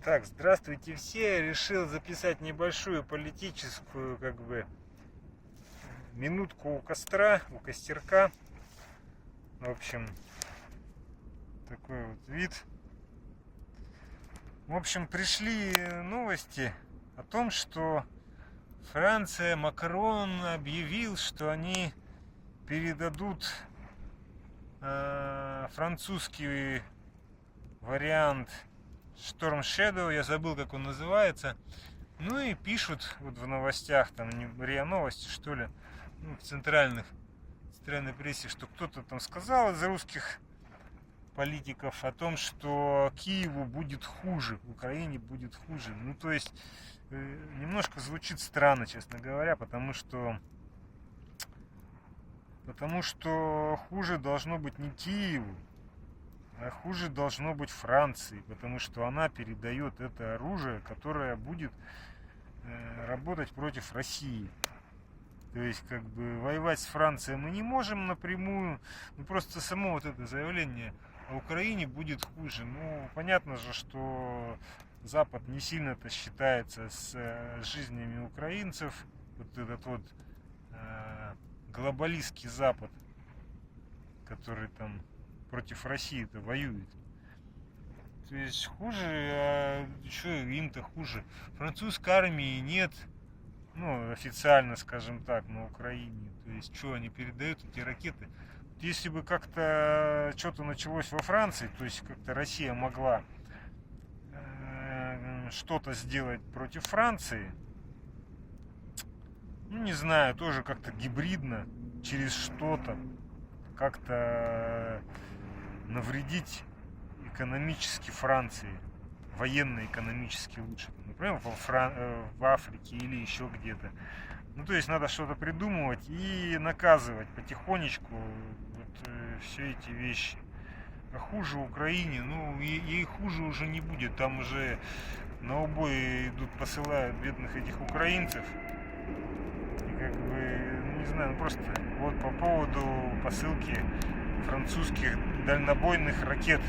Так, здравствуйте все. Решил записать небольшую политическую, минутку у костра, у костерка. В общем, такой вот вид. В общем, пришли новости о том, что Франция, Макрон объявил, что они передадут французский вариант Storm Shadow, я забыл, как он называется. Ну и пишут вот в новостях, там РИА Новости, что ли, в центральной прессе, что кто-то там сказал из русских политиков о том, что Киеву будет хуже, Украине будет хуже. Ну, то есть, немножко звучит странно, честно говоря, потому что хуже должно быть не Киеву, а хуже должно быть Франции, потому что она передает это оружие, которое будет работать против России. То есть, воевать с Францией мы не можем напрямую, просто само вот это заявление о Украине будет хуже. Ну, понятно же, что Запад не сильно-то считается с жизнями украинцев, вот этот вот глобалистский Запад, который там против России-то воюет. То есть хуже, а что им-то хуже? Французской армии нет, ну, официально, скажем так, на Украине. То есть, что они передают эти ракеты? Если бы как-то что-то началось во Франции, то есть как-то Россия могла что-то сделать против Франции, ну, не знаю, тоже как-то гибридно, через что-то, как-то навредить экономически Франции, военно-экономически лучше, например, в Африке или еще где-то. Ну, то есть надо что-то придумывать и наказывать потихонечку вот все эти вещи. А хуже Украине, ну, ей хуже уже не будет. Там уже на убой идут, посылают бедных этих украинцев. И ну, не знаю, ну просто вот по поводу посылки французских дальнобойных ракет